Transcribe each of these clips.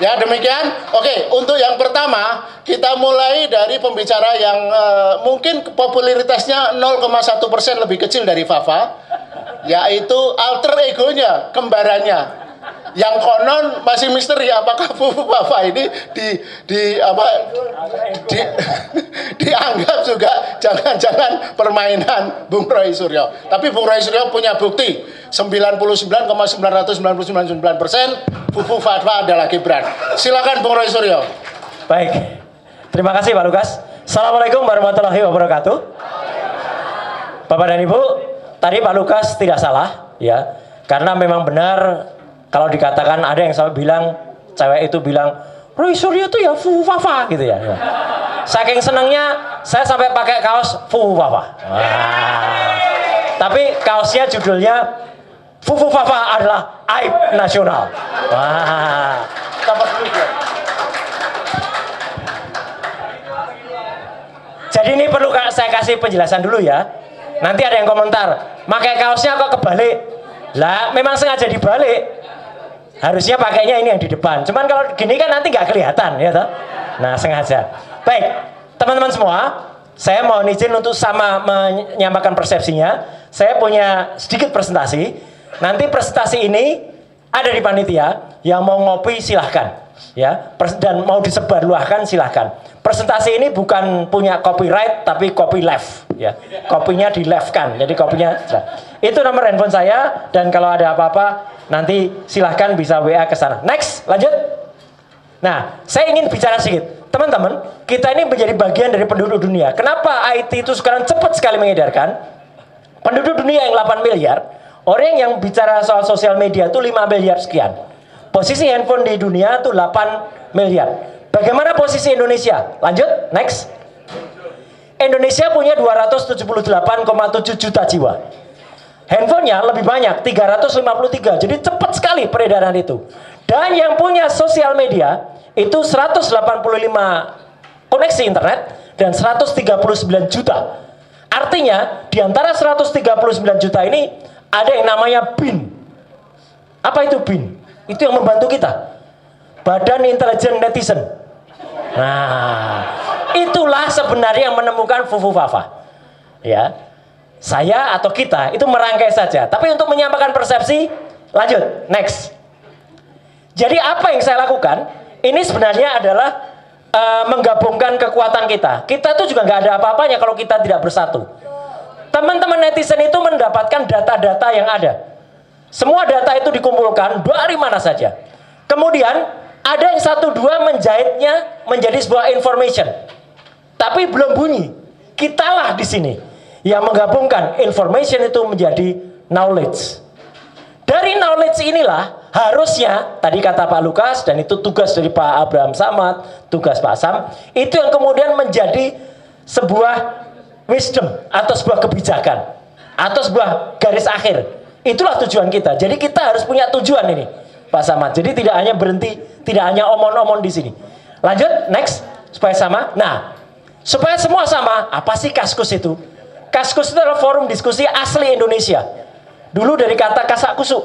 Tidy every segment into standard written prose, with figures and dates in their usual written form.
Ya demikian. Oke, untuk yang pertama kita mulai dari pembicara yang mungkin popularitasnya 0,1% lebih kecil dari Fafa, yaitu alter egonya, kembarannya. Yang konon masih misteri apakah Fafa ini dianggap juga jangan-jangan permainan Bung Roy Suryo. Tapi Bung Roy Suryo punya bukti 99,999% Fufu Fafa adalah Gibran. Silakan Bung Roy Suryo. Baik, terima kasih Pak Lukas. Assalamualaikum warahmatullahi wabarakatuh. Bapak dan Ibu, tadi Pak Lukas tidak salah ya, karena memang benar kalau dikatakan ada yang sampai bilang, cewek itu bilang Roy Suryo itu ya Fufu Fafa gitu ya. Saking senangnya saya sampai pakai kaos Fufu Fafa. Tapi kaosnya judulnya Fufu Fafa adalah aib nasional. Jadi ini perlu saya kasih penjelasan dulu ya. Nanti ada yang komentar, pakai kaosnya kok kebalik? Lah, memang sengaja dibalik. Harusnya pakainya ini yang di depan. Cuman kalau gini kan nanti nggak kelihatan, ya toh? Nah, sengaja. Baik, teman-teman semua, saya mohon izin untuk sama menyampaikan persepsinya. Saya punya sedikit presentasi. Nanti presentasi ini ada di panitia. Yang mau ngopi silahkan, ya. Dan mau disebarluahkan silahkan. Presentasi ini bukan punya copyright, tapi copy left, ya. Kopinya di left kan, jadi kopinya. Itu nomor handphone saya. Dan kalau ada apa-apa, nanti silahkan bisa WA ke sana. Next, lanjut. Nah, saya ingin bicara sedikit. Teman-teman, kita ini menjadi bagian dari penduduk dunia. Kenapa IT itu sekarang cepat sekali mengedarkan? Penduduk dunia yang 8 miliar, orang yang bicara soal sosial media itu 5 miliar sekian. Posisi handphone di dunia itu 8 miliar. Bagaimana posisi Indonesia? Lanjut, next. Indonesia punya 278,7 juta jiwa. Handphonenya lebih banyak, 353. Jadi cepat sekali peredaran itu. Dan yang punya sosial media itu 185 koneksi internet dan 139 juta. Artinya di antara 139 juta ini ada yang namanya BIN. Apa itu BIN? Itu yang membantu kita. Badan Intelijen Netizen. Nah, itulah sebenarnya yang menemukan Fufu Fafa. Ya. Saya atau kita itu merangkai saja. Tapi untuk menyampaikan persepsi, lanjut, next. Jadi apa yang saya lakukan? Ini sebenarnya adalah menggabungkan kekuatan kita. Kita tuh juga nggak ada apa-apanya kalau kita tidak bersatu. Teman-teman netizen itu mendapatkan data-data yang ada. Semua data itu dikumpulkan dari mana saja. Kemudian ada yang satu dua menjahitnya menjadi sebuah information. Tapi belum bunyi. Kitalah di sini yang menggabungkan information itu menjadi knowledge. Dari knowledge inilah harusnya, tadi kata Pak Lukas, dan itu tugas dari Pak Abraham Samad, tugas Pak Sam, itu yang kemudian menjadi sebuah wisdom, atau sebuah kebijakan, atau sebuah garis akhir. Itulah tujuan kita. Jadi kita harus punya tujuan ini, Pak Samad. Jadi tidak hanya berhenti, tidak hanya omong-omong di sini. Lanjut, next, supaya sama. Nah, supaya semua sama, apa sih Kaskus itu? Kaskus itu adalah forum diskusi asli Indonesia. Dulu dari kata kasak kusuk.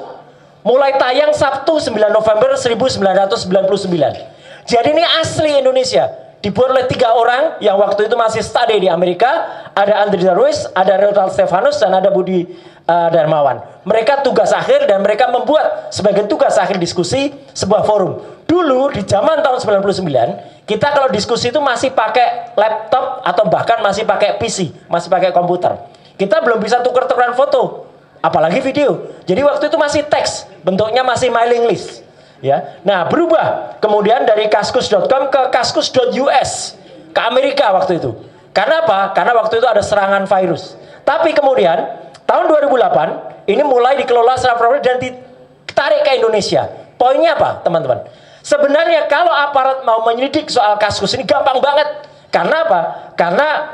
Mulai tayang Sabtu 9 November 1999. Jadi ini asli Indonesia. Dibuat oleh 3 orang yang waktu itu masih study di Amerika. Ada Andri Darwis, ada Ronald Stefanus, dan ada Budi Darmawan. Mereka tugas akhir dan mereka membuat sebagai tugas akhir diskusi sebuah forum. Dulu di zaman tahun 99, kita kalau diskusi itu masih pakai laptop atau bahkan masih pakai PC, masih pakai komputer. Kita belum bisa tuker-tukeran foto, apalagi video. Jadi waktu itu masih teks, bentuknya masih mailing list. Ya. Nah, berubah kemudian dari kaskus.com ke kaskus.us, ke Amerika waktu itu. Karena apa? Karena waktu itu ada serangan virus. Tapi kemudian tahun 2008 ini mulai dikelola secara profesional dan ditarik ke Indonesia. Poinnya apa, teman-teman? Sebenarnya kalau aparat mau menyelidik soal Kaskus ini gampang banget. Karena apa? Karena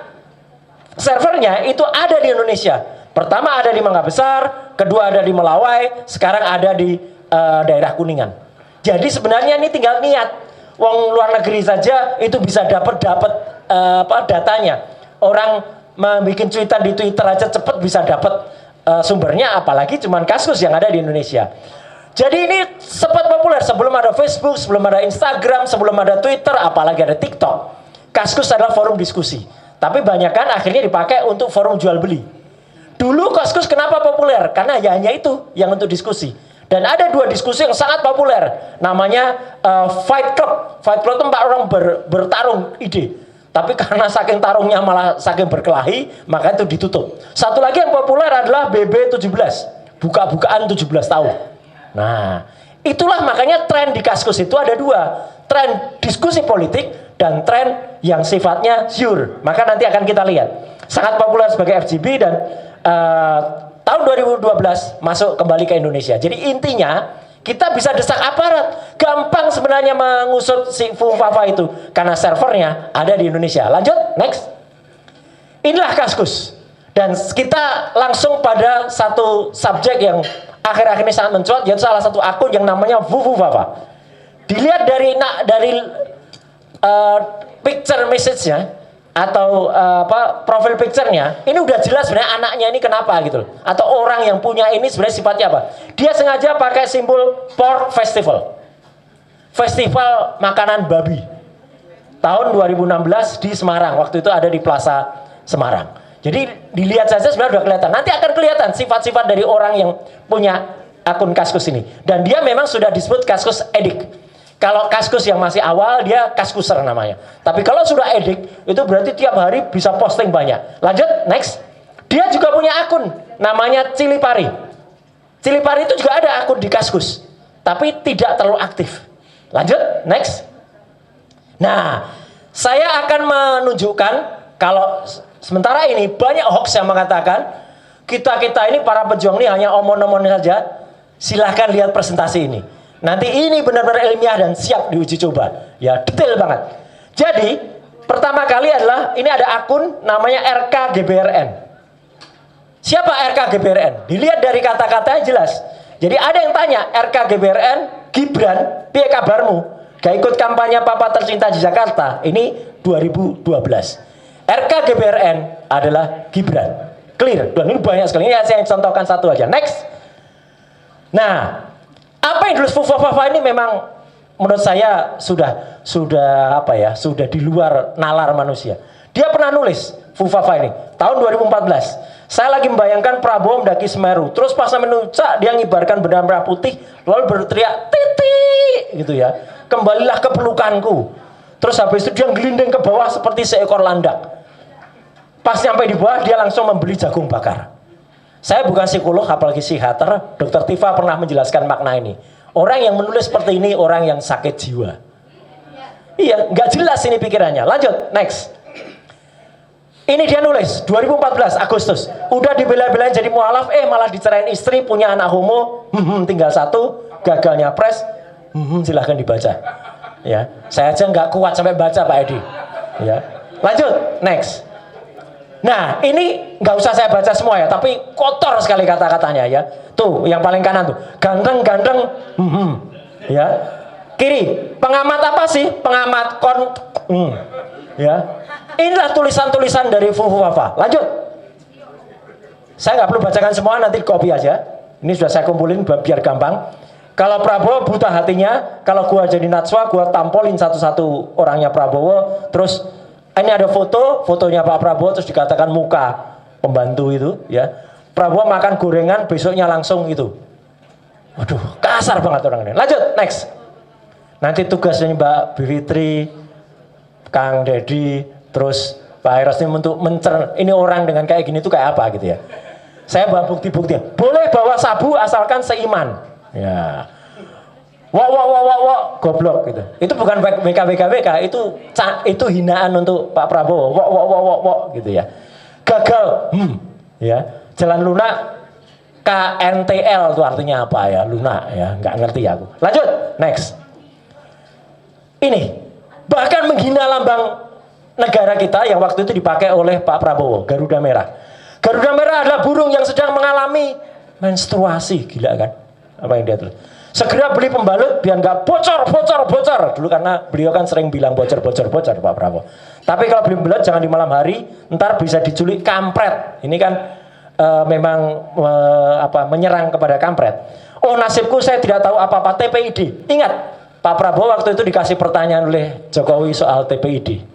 servernya itu ada di Indonesia. Pertama ada di Mangga Besar, kedua ada di Melawai, sekarang ada di daerah Kuningan. Jadi sebenarnya ini tinggal niat. Wong luar negeri saja itu bisa dapat datanya. Orang membuat cuitan di Twitter aja cepat bisa dapat sumbernya, apalagi cuman Kaskus yang ada di Indonesia. Jadi ini sempat populer sebelum ada Facebook, sebelum ada Instagram, sebelum ada Twitter, apalagi ada TikTok. Kaskus adalah forum diskusi. Tapi banyak kan akhirnya dipakai untuk forum jual beli. Dulu Kaskus kenapa populer? Karena ya hanya itu yang untuk diskusi. Dan ada dua diskusi yang sangat populer. Namanya Fight Club. Fight Club itu 4 orang bertarung ide. Tapi karena saking tarungnya malah saking berkelahi, maka itu ditutup. Satu lagi yang populer adalah BB17. Buka-bukaan 17 tahun. Nah, itulah makanya tren di Kaskus itu ada dua. Tren diskusi politik dan tren yang sifatnya syur. Maka nanti akan kita lihat. Sangat populer sebagai FGB dan tahun 2012 masuk kembali ke Indonesia. Jadi intinya kita bisa desak aparat. Gampang sebenarnya mengusut si Fufafa itu. Karena servernya ada di Indonesia. Lanjut, next. Inilah Kaskus. Dan kita langsung pada satu subjek yang akhir-akhir ini sangat mencuat. Yaitu salah satu akun yang namanya Fufafa. Dilihat dari picture message-nya. Atau profil picture-nya, ini udah jelas sebenarnya anaknya ini kenapa gitu loh. Atau orang yang punya ini sebenarnya sifatnya apa. Dia sengaja pakai simbol pork festival. Festival makanan babi. Tahun 2016 di Semarang. Waktu itu ada di Plaza Semarang. Jadi dilihat saja sebenarnya udah kelihatan. Nanti akan kelihatan sifat-sifat dari orang yang punya akun Kaskus ini. Dan dia memang sudah disebut Kaskus edik. Kalau Kaskus yang masih awal, dia Kaskuser namanya. Tapi kalau sudah edik, itu berarti tiap hari bisa posting banyak. Lanjut, next. Dia juga punya akun, namanya Cilipari. Cilipari itu juga ada akun di Kaskus. Tapi tidak terlalu aktif. Lanjut, next. Nah, saya akan menunjukkan, kalau sementara ini banyak hoax yang mengatakan, kita-kita ini para pejuang ini hanya omong-omong saja. Silahkan lihat presentasi ini. Nanti ini benar-benar ilmiah dan siap diuji coba. Ya, detail banget. Jadi, pertama kali adalah ini ada akun namanya RKGBRN. Siapa RKGBRN? Dilihat dari kata-katanya jelas. Jadi ada yang tanya, RKGBRN, Gibran, piye kabarmu? Gak ikut kampanye Papa tercinta di Jakarta. Ini 2012. RKGBRN adalah Gibran. Clear. Dan ini banyak sekali. Ini saya contohkan satu aja. Next. Nah, apa yang ditulis Fufafa ini memang menurut saya sudah di luar nalar manusia. Dia pernah nulis Fufafa ini tahun 2014. Saya lagi membayangkan Prabowo mendaki Semeru. Terus pas sampai nuncak dia ngibarkan bendera merah putih lalu berteriak titik gitu ya. Kembalilah ke pelukanku. Terus habis itu dia gelinding ke bawah seperti seekor landak. Pas sampai di bawah dia langsung membeli jagung bakar. Saya bukan psikolog, apalagi psikiater. Dr. Tifa pernah menjelaskan makna ini. Orang yang menulis seperti ini, orang yang sakit jiwa. Iya, nggak jelas ini pikirannya. Lanjut, next. Ini dia nulis, 2014 Agustus. Udah dibela-belain jadi mualaf, malah dicerain istri, punya anak homo. Tinggal satu, gagal nyapres. Silahkan dibaca. Ya, saya aja nggak kuat sampai baca Pak Edi. Ya, lanjut, next. Nah, ini nggak usah saya baca semua ya, tapi kotor sekali kata-katanya ya. Tuh, yang paling kanan tuh, ganteng-ganteng, ya. Kiri, pengamat apa sih? Pengamat ya. Inilah tulisan-tulisan dari Fufafa. Lanjut. Saya nggak perlu bacakan semua, nanti copy aja. Ini sudah saya kumpulin biar gampang. Kalau Prabowo buta hatinya, kalau gua jadi Najwa, gua tampolin satu-satu orangnya Prabowo, terus ini ada fotonya Pak Prabowo, terus dikatakan muka pembantu itu, ya. Prabowo makan gorengan, besoknya langsung itu. Waduh, kasar banget orang ini. Lanjut, next. Nanti tugasnya Mbak Bivitri, Kang Dedi, terus Pak Eros ini untuk ini orang dengan kayak gini tuh kayak apa gitu ya. Saya bawa bukti-buktinya. Boleh bawa sabu asalkan seiman. Ya. Wok, goblok gitu. Itu bukan WK, itu hinaan untuk Pak Prabowo. Wok gitu ya. Gagal, ya. Jalan lunak, KNTL itu artinya apa ya? Lunak ya, nggak ngerti aku. Lanjut, next. Ini bahkan menghina lambang negara kita yang waktu itu dipakai oleh Pak Prabowo, Garuda Merah. Garuda Merah adalah burung yang sedang mengalami menstruasi, gila kan? Apa yang dia tulis? Segera beli pembalut biar nggak bocor dulu, karena beliau kan sering bilang bocor Pak Prabowo. Tapi kalau beli pembalut jangan di malam hari, ntar bisa diculik kampret. Ini kan memang menyerang kepada kampret. Oh nasibku saya tidak tahu apa-apa TPID. Ingat, Pak Prabowo waktu itu dikasih pertanyaan oleh Jokowi soal TPID.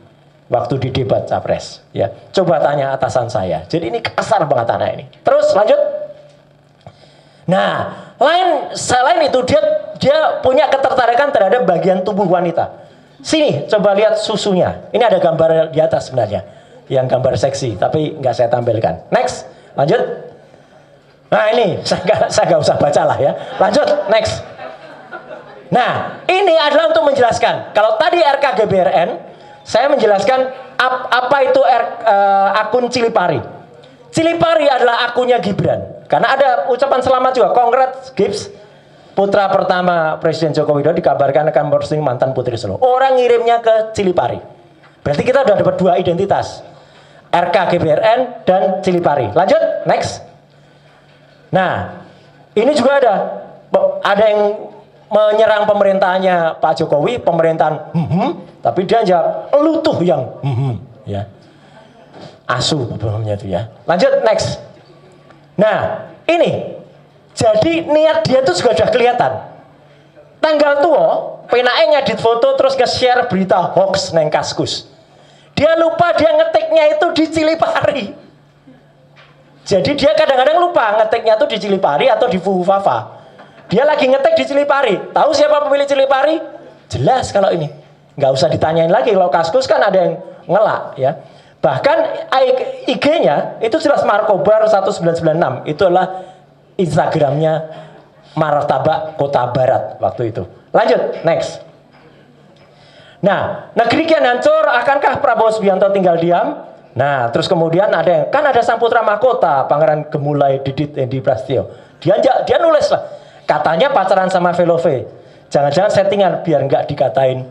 Waktu di debat Capres. Ya, coba tanya atasan saya. Jadi ini kasar banget anak ini. Terus lanjut. Nah, selain itu dia punya ketertarikan terhadap bagian tubuh wanita. Sini, coba lihat susunya. Ini ada gambar di atas sebenarnya. Yang gambar seksi, tapi nggak saya tampilkan. Next, lanjut. Nah ini, saya nggak usah baca lah ya. Lanjut, next. Nah, ini adalah untuk menjelaskan. Kalau tadi RKGBRN, saya menjelaskan apa itu akun Cilipari. Cilipari adalah akunnya Gibran. Karena ada ucapan selamat juga. Congrats Gibbs, putra pertama Presiden Joko Widodo dikabarkan akan posting mantan Putri Solo. Orang ngirimnya ke Cilipari. Berarti kita udah dapat dua identitas. RKGBRN dan Cilipari. Lanjut, next. Nah, ini juga ada yang menyerang pemerintahannya Pak Jokowi, pemerintahan tapi dia jawab lu tuh yang ya. Asu namanya itu ya. Lanjut, next. Nah, ini jadi niat dia tuh juga sudah kelihatan. Tanggal tua, penake ngedit foto terus nge-share berita hoax neng Kaskus. Dia lupa dia ngetiknya itu di Cilipari. Jadi dia kadang-kadang lupa ngetiknya itu di Cilipari atau di Fuhufafa. Dia lagi ngetik di Cilipari. Tahu siapa pemilik Cilipari? Jelas kalau ini. Nggak usah ditanyain lagi. Kalau Kaskus kan ada yang ngelak ya. Bahkan IG-nya itu jelas Markobar 1996. Itu adalah Instagramnya Martabak Kota Barat waktu itu. Lanjut, next. Nah, negeri kian hancur, akankah Prabowo Subianto tinggal diam? Nah, terus kemudian ada sang putra mahkota, Pangeran Gemulai Didit Endi Prasetyo. Dia nulis lah, katanya pacaran sama Velove. Jangan-jangan settingan biar nggak dikatain.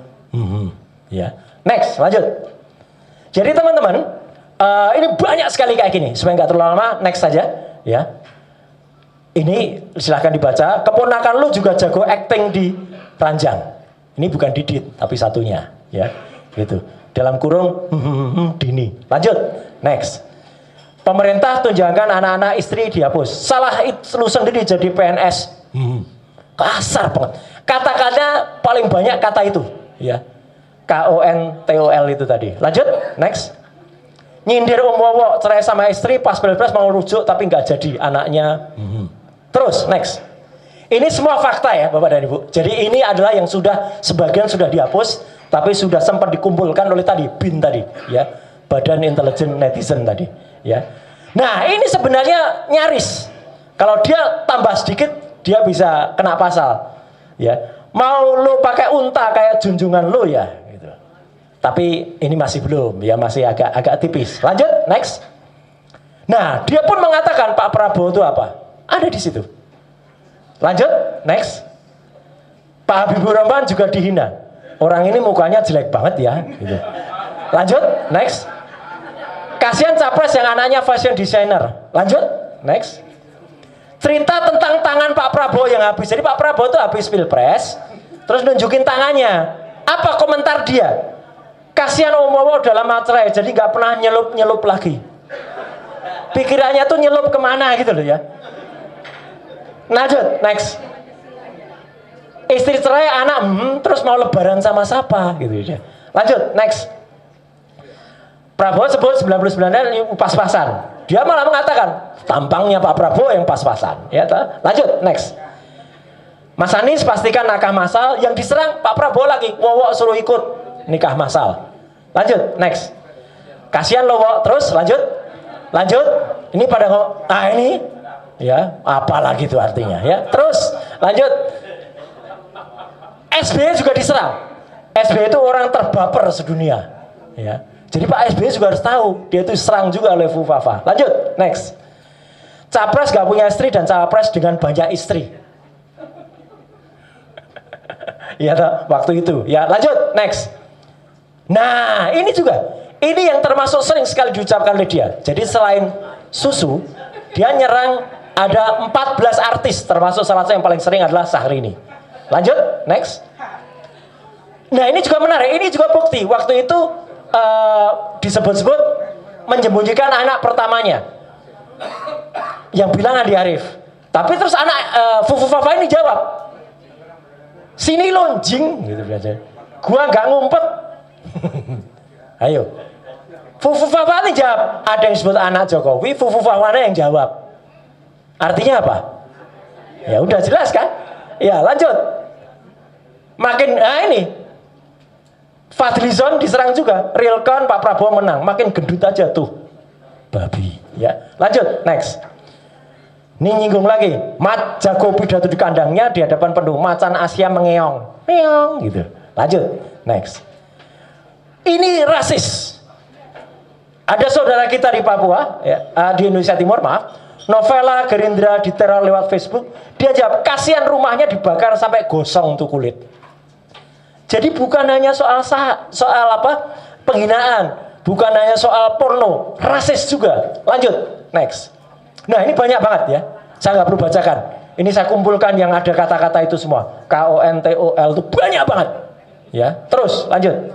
Ya, next, lanjut. Jadi teman-teman, ini banyak sekali kayak gini. Supaya nggak terlalu lama, next saja. Ya, ini silahkan dibaca. Keponakan lu juga jago acting di Ranjang. Ini bukan Didit, tapi satunya, ya, gitu. Dalam kurung Dini. Lanjut, next. Pemerintah tunjangan anak-anak istri dihapus. Salah lu sendiri jadi PNS. Kasar banget. Kata-kata paling banyak kata itu, ya. KONTOL itu tadi. Lanjut, next. Nyindir Wowo cerai sama istri pas pilpres mau rujuk tapi nggak jadi anaknya. Terus, next. Ini semua fakta ya Bapak dan Ibu. Jadi ini adalah yang sebagian sudah dihapus, tapi sudah sempat dikumpulkan oleh tadi BIN tadi, ya, Badan Intelijen Netizen tadi, ya. Nah ini sebenarnya nyaris. Kalau dia tambah sedikit, dia bisa kena pasal, ya. Mau lo pakai unta kayak junjungan lo ya, gitu. Tapi ini masih belum, ya masih agak tipis. Lanjut, next. Nah dia pun mengatakan Pak Prabowo itu apa? Ada di situ. Lanjut, next. Pak Habibur Rahman juga dihina. Orang ini mukanya jelek banget ya, gitu. Lanjut, next. Kasihan capres yang anaknya fashion designer. Lanjut, next. Cerita tentang tangan Pak Prabowo yang habis. Jadi Pak Prabowo itu habis pilpres, terus nunjukin tangannya. Apa komentar dia? Kasihan Om Wowo dalam materai, jadi nggak pernah nyelup lagi. Pikirannya tuh nyelup kemana gitu loh ya. Lanjut, next. Istri cerai, anak terus mau lebaran sama siapa gitu ya. Lanjut, next. Prabowo sebut 99 pas-pasan. Dia malah mengatakan tampangnya Pak Prabowo yang pas-pasan, ya. Lanjut, next. Mas Anies pastikan nikah massal, yang diserang Pak Prabowo lagi. Wowo suruh ikut nikah massal. Lanjut, next. Kasihan lo, Wowo. Terus lanjut. Ini pada ini ya, apalagi itu artinya ya. Terus lanjut. SBY juga diserang. SBY itu orang terbaper sedunia, ya. Jadi Pak SBY juga harus tahu, dia itu diserang juga oleh Fufafa. Lanjut, next. Capres gak punya istri dan cawapres dengan banyak istri. Ya, waktu itu. Ya, lanjut, next. Nah, ini juga. Ini yang termasuk sering sekali diucapkan oleh dia. Jadi selain susu, dia nyerang ada 14 artis, termasuk salah satu yang paling sering adalah Syahrini. Lanjut, next. Nah ini juga menarik, ini juga bukti. Waktu itu disebut-sebut menyembunyikan anak pertamanya. Yang bilang Andi Arief. Tapi terus anak Fufu Fafa ini jawab, sini lonjing gitu biasa. Gua nggak ngumpet. Ayo. Fufu Fafa ini jawab, ada yang disebut anak Jokowi, Fufu Fafa yang jawab. Artinya apa? Ya udah jelas kan? Ya lanjut. Makin ini Fadlizon diserang juga, Realcon Pak Prabowo menang, makin gendut aja tuh. Babi. Ya, lanjut, next. Ini nyinggung lagi, Mat jago pidato di kandangnya di hadapan pendukung, macan Asia mengeong, meong gitu. Lanjut, next. Ini rasis. Ada saudara kita di Papua, ya, di Indonesia Timur, maaf, Novela Gerindra diteror lewat Facebook. Dia jawab, kasihan rumahnya dibakar sampai gosong tuh kulit. Jadi bukan hanya soal apa penghinaan, bukan hanya soal porno, rasis juga. Lanjut, next. Nah ini banyak banget ya, saya nggak perlu bacakan. Ini saya kumpulkan yang ada kata-kata itu semua. KONTOL itu banyak banget. Ya, terus lanjut.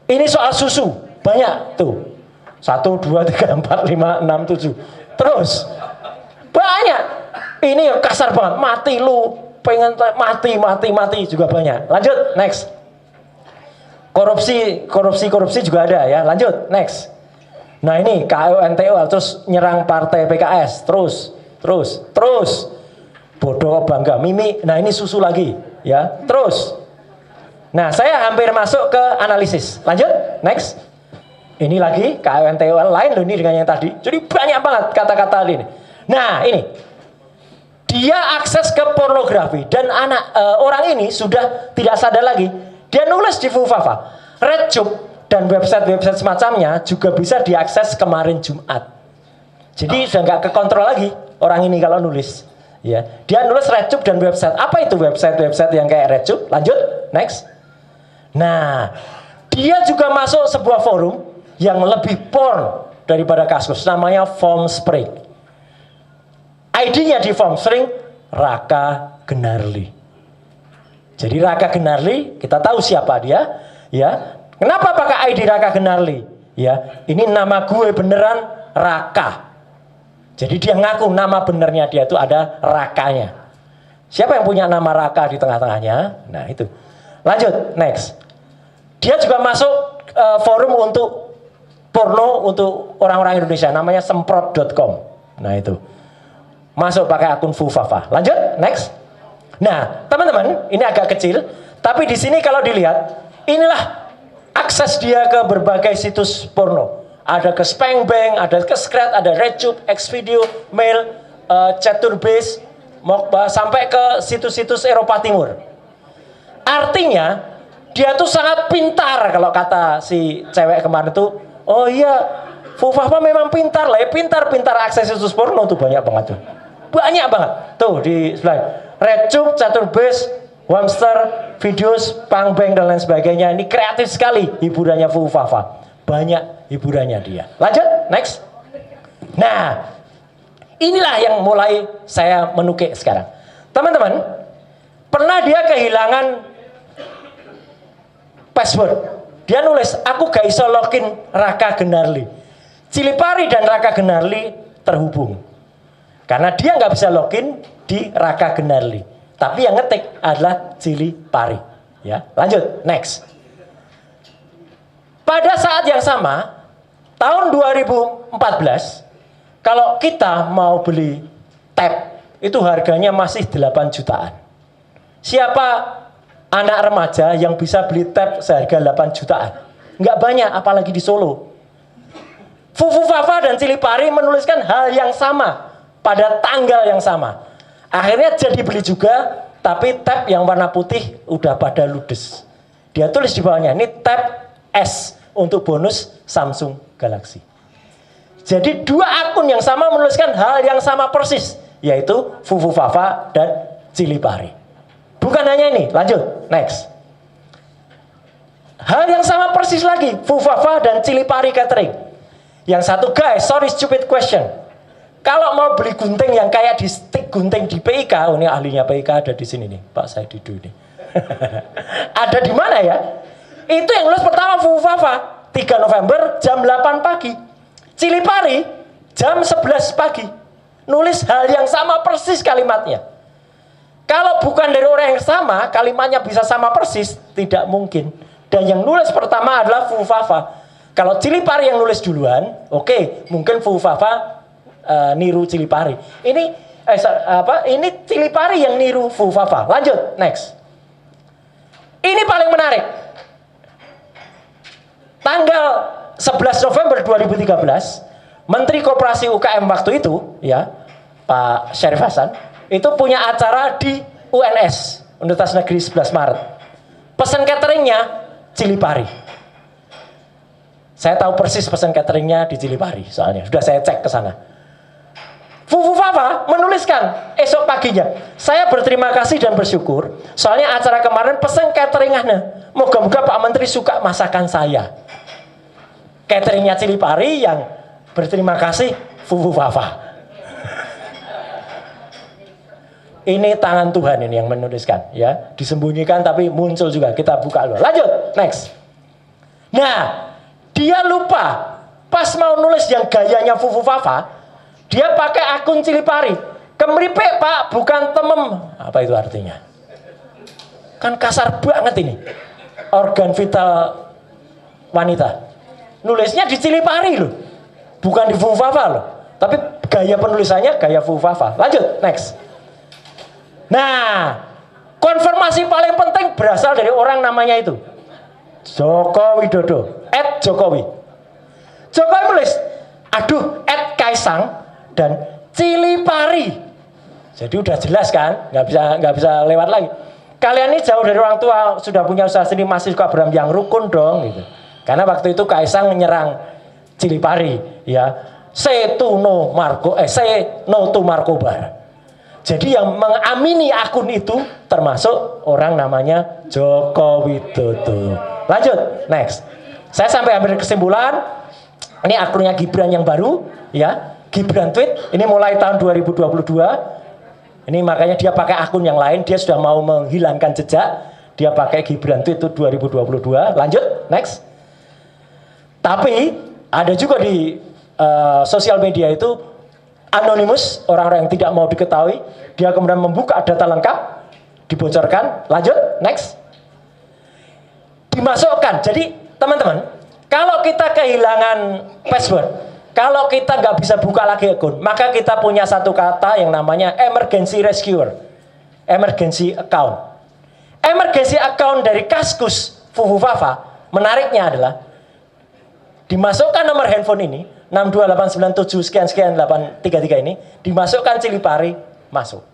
Ini soal susu, banyak tuh. 1, 2, 3, 4, 5, 6, 7. Terus banyak. Ini kasar banget, mati lu, pengen mati juga banyak. Lanjut, next. Korupsi juga ada ya. Lanjut, next. Nah ini KONTOL terus nyerang partai PKS, terus. Bodoh bangga Mimi. Nah ini susu lagi ya. Terus. Nah saya hampir masuk ke analisis. Lanjut, next. Ini lagi KONTOL lain loh ini dengan yang tadi. Jadi banyak banget kata-kata ini. Nah ini dia akses ke pornografi dan orang ini sudah tidak sadar lagi. Dia nulis di Fufafa, RedTube dan website-website semacamnya juga bisa diakses kemarin Jumat. Jadi sudah nggak kekontrol lagi orang ini kalau nulis. Ya, dia nulis RedTube dan website. Apa itu website yang kayak RedTube? Lanjut, next. Nah, dia juga masuk sebuah forum yang lebih porn daripada kasus. Namanya Formspring. ID-nya di Formspring Raka Gnarly. Jadi Raka Gnarly, kita tahu siapa dia, ya. Kenapa pakai ID Raka Gnarly? Ya, ini nama gue beneran Raka. Jadi dia ngaku nama benernya dia itu ada Rakanya. Siapa yang punya nama Raka di tengah-tengahnya? Nah itu. Lanjut, next. Dia juga masuk forum untuk porno untuk orang-orang Indonesia, namanya semprot.com. Nah itu. Masuk pakai akun Fufafa. Lanjut, next. Nah, teman-teman, ini agak kecil, tapi di sini kalau dilihat, inilah akses dia ke berbagai situs porno. Ada ke Spangbang, ada ke Scrat, ada RedTube, Xvideo, Mail, Chaturbase, Mokba, sampai ke situs-situs Eropa Timur. Artinya, dia tuh sangat pintar kalau kata si cewek kemarin tuh. Oh iya, Fufafa memang pintar lah ya, pintar akses situs porno tuh banyak banget tuh. Banyak banget. Tuh di slide. RedTube, Chaturbase, Wamster, Videos, Pangbang dan lain sebagainya. Ini kreatif sekali hiburannya Fufafa. Banyak hiburannya dia. Lanjut, next. Nah, inilah yang mulai saya menukik sekarang. Teman-teman, pernah dia kehilangan password. Dia nulis, aku gak iso login Raka Gnarly. Cilipari dan Raka Gnarly terhubung. Karena dia nggak bisa login di Raka Gnarly. Tapi yang ngetik adalah Cilipari. Ya, lanjut, next. Pada saat yang sama, tahun 2014, kalau kita mau beli tab, itu harganya masih 8 jutaan. Siapa anak remaja yang bisa beli tab seharga 8 jutaan? Nggak banyak, apalagi di Solo. Fufafa dan Cilipari menuliskan hal yang sama pada tanggal yang sama. Akhirnya jadi beli juga, tapi tab yang warna putih udah pada ludes. Dia tulis di bawahnya, ini tab S untuk bonus Samsung Galaxy. Jadi dua akun yang sama menuliskan hal yang sama persis, yaitu Fufafa dan Cilipari. Bukan hanya ini, lanjut, next. Hal yang sama persis lagi, Fufafa dan Cilipari Catering. Yang satu, guys, sorry stupid question. Kalau mau beli gunting yang kayak di stick gunting di PIK, oh ini ahlinya PIK ada di sini nih, Pak Saididu ini. Ada di mana ya? Itu yang nulis pertama Fufafa, 3 November jam 8 pagi. Cilipari jam 11 pagi. nulis hal yang sama persis kalimatnya. Kalau bukan dari orang yang sama, kalimatnya bisa sama persis, tidak mungkin. Dan yang nulis pertama adalah Fufafa. Kalau Cilipari yang nulis duluan, oke, mungkin Fufafa niru Cilipari. Ini Cilipari yang niru Fufafa. Lanjut, next. Ini paling menarik. Tanggal 11 November 2013, Menteri Koperasi UKM waktu itu, ya, Pak Syarif Hasan, itu punya acara di UNS, Universitas Negeri 11 Maret. Pesan cateringnya Cilipari. Saya tahu persis pesan cateringnya di Cilipari, soalnya sudah saya cek ke sana. Fufafa menuliskan esok paginya, saya berterima kasih dan bersyukur, soalnya acara kemarin pesan cateringnya, moga-moga Pak Menteri suka masakan saya. Cateringnya Cilipari yang berterima kasih Fufafa. Ini tangan Tuhan ini yang menuliskan, ya, disembunyikan tapi muncul juga. Kita buka dulu. Lanjut, next. Nah, dia lupa pas mau nulis yang gayanya Fufafa, dia pakai akun Cilipari. Kemripe Pak, bukan temem. Apa itu artinya? Kan kasar banget ini. Organ vital wanita. Nulisnya di Cilipari loh, bukan di Fufafa loh. Tapi gaya penulisannya gaya Fufafa. Lanjut, next. Nah, konfirmasi paling penting berasal dari orang namanya itu Joko Widodo, @Jokowi. Jokowi nulis, aduh, @Kaisang dan Cilipari. Jadi udah jelas kan, nggak bisa lewat lagi. Kalian ini jauh dari orang tua, sudah punya usaha sendiri, masih suka yang rukun dong, gitu. Karena waktu itu Kaisang menyerang Cilipari, ya, say no to Markobar. Jadi yang mengamini akun itu termasuk orang namanya Joko Widodo. Lanjut, next. Saya sampai ambil kesimpulan. Ini akunnya Gibran yang baru, ya. Gibran tweet. Ini mulai tahun 2022. Ini makanya dia pakai akun yang lain. Dia sudah mau menghilangkan jejak. Dia pakai Gibran tweet itu 2022. Lanjut, next. Tapi ada juga di sosial media itu anonimus, orang-orang yang tidak mau diketahui, dia kemudian membuka data lengkap, dibocorkan. Lanjut, next. Dimasukkan. Jadi teman-teman, kalau kita kehilangan password, kalau kita nggak bisa buka lagi akun, maka kita punya satu kata yang namanya emergency rescuer, emergency account. Emergency account dari Kaskus Fufafa, menariknya adalah dimasukkan nomor handphone ini 62897 sekian 833 ini, dimasukkan Cilipari, masuk.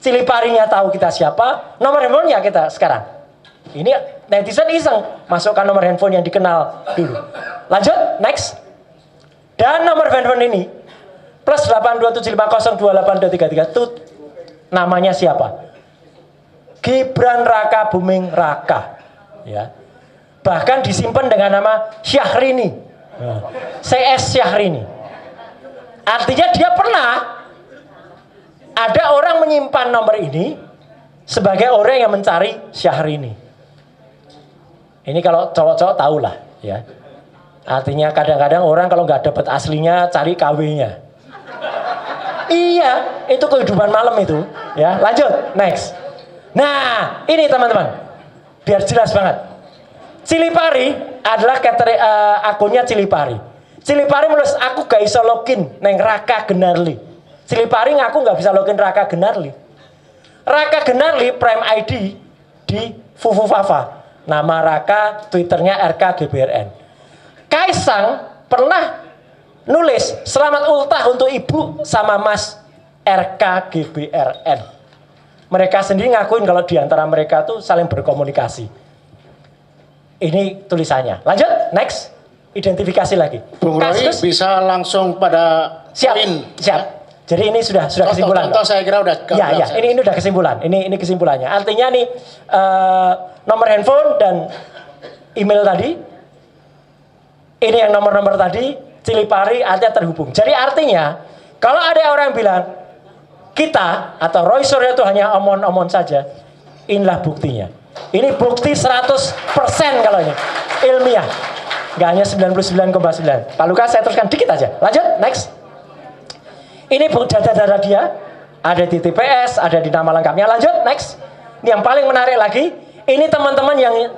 Ciliparinya tahu kita siapa, nomor handphonenya kita sekarang. Ini netizen iseng, masukkan nomor handphone yang dikenal dulu. Lanjut, next. Dan nomor handphone ini plus 827502823 itu namanya siapa? Gibran Raka Buming Raka, ya. Bahkan disimpan dengan nama Syahrini. CS Syahrini. Artinya dia pernah ada orang menyimpan nomor ini sebagai orang yang mencari Syahrini. Ini kalau cowok-cowok tahu lah, ya. Artinya kadang-kadang orang kalau nggak dapat aslinya cari KW-nya. Iya, itu kehidupan malam itu, ya. Lanjut, next. Nah, ini teman-teman, biar jelas banget. Cilipari adalah akunnya Cilipari. Cilipari menulis, aku gak bisa login neng Raka Genarli. Cilipari ngaku gak bisa login Raka Genarli. Raka Genarli prime ID di Fufafa. Nama Raka, Twitternya RKGBRN. Kaisang pernah nulis selamat ultah untuk ibu sama mas RKGBRN. Mereka sendiri ngakuin kalau diantara mereka tuh saling berkomunikasi. Ini tulisannya. Lanjut, next. Identifikasi lagi. Bung Roy bisa langsung pada siap. Jadi ini sudah kesimpulan. Contoh saya kira udah. Ya, ini udah kesimpulan. Ini kesimpulannya. Artinya nih nomor handphone dan email tadi. Ini yang nomor-nomor tadi, Cilipari artinya terhubung. Jadi artinya kalau ada orang yang bilang kita atau Roy Suryo itu hanya omong-omong saja, inilah buktinya. Ini bukti 100% kalau ini ilmiah, nggak hanya 99,9. Pak Lukas, saya teruskan dikit aja. Lanjut, next. Ini data-data dia, ada di TPS, ada di nama lengkapnya. Lanjut, next. Ini yang paling menarik lagi, ini teman-teman yang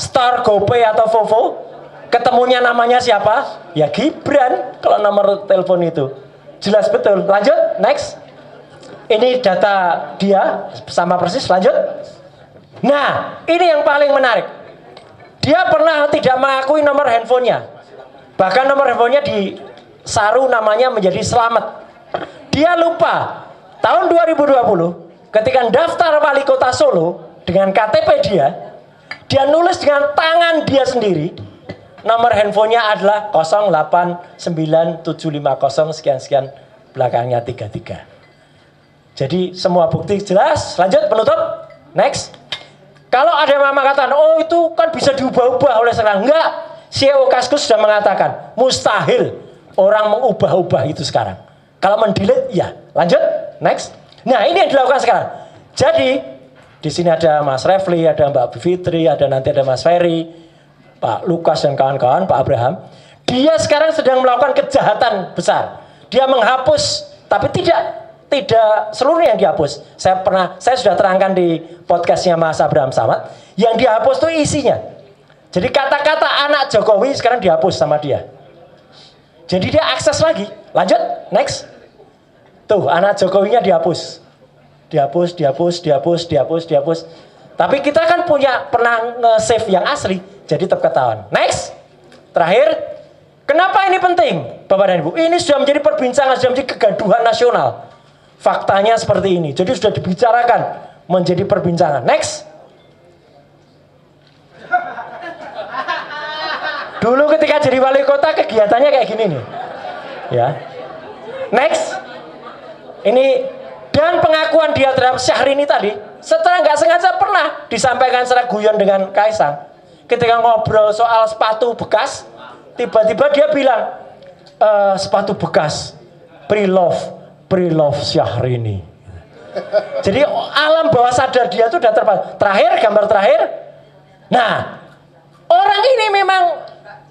store GoPay atau Vovo, ketemunya namanya siapa? Ya Gibran, kalau nomor telepon itu. Jelas betul. Lanjut, next. Ini data dia, sama persis, lanjut. Nah, ini yang paling menarik. Dia pernah tidak mengakui nomor handphonenya. Bahkan nomor handphonenya disaru namanya menjadi Selamat. Dia lupa. Tahun 2020, ketika daftar wali kota Solo dengan KTP dia nulis dengan tangan dia sendiri. Nomor handphonenya adalah 089750 sekian-sekian, belakangnya 33. Jadi semua bukti jelas. Lanjut, penutup. Next. Kalau ada yang mengatakan, oh itu kan bisa diubah-ubah oleh sekarang. Enggak. CEO Kaskus sudah mengatakan, mustahil orang mengubah-ubah itu sekarang. Kalau mendelete, ya. Lanjut. Next. Nah, ini yang dilakukan sekarang. Jadi, di sini ada Mas Refli, ada Mbak Fitri, ada nanti ada Mas Ferry, Pak Lukas dan kawan-kawan, Pak Abraham. Dia sekarang sedang melakukan kejahatan besar. Dia menghapus, tapi tidak seluruhnya yang dihapus. Saya sudah terangkan di podcastnya Mas Abraham Samad. Yang dihapus itu isinya. Jadi kata-kata anak Jokowi sekarang dihapus sama dia. Jadi dia akses lagi. Lanjut, next. Tuh, anak Jokowinya dihapus. Dihapus. Tapi kita kan pernah nge-save yang asli. Jadi tetap ketahuan. Next. Terakhir. Kenapa ini penting, Bapak dan Ibu? Ini sudah menjadi perbincangan, sudah menjadi kegaduhan nasional. Faktanya seperti ini. Jadi sudah dibicarakan menjadi perbincangan. Next. Dulu ketika jadi wali kota kegiatannya kayak gini nih. Ya. Next. Ini dan pengakuan dia terhadap Syahrini tadi setelah nggak sengaja pernah disampaikan secara guyon dengan Kaisang. Ketika ngobrol soal sepatu bekas, tiba-tiba dia bilang, sepatu bekas, pre-love Syahrini. Jadi alam bawah sadar dia itu udah terakhir, gambar terakhir. Nah, orang ini memang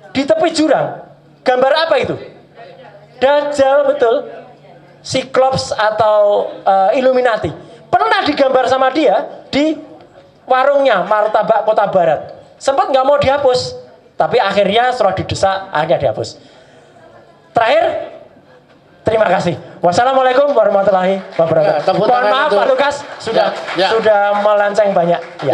di tepi jurang. Gambar apa itu? Dajjal, betul. Cyclops atau Illuminati. Pernah digambar sama dia di warungnya Martabak Kota Barat. Sempat nggak mau dihapus, tapi akhirnya setelah didesak akhirnya dihapus. Terakhir, terima kasih. Wassalamualaikum warahmatullahi wabarakatuh. Mohon maaf Pak Lukas sudah melenceng banyak. Ya.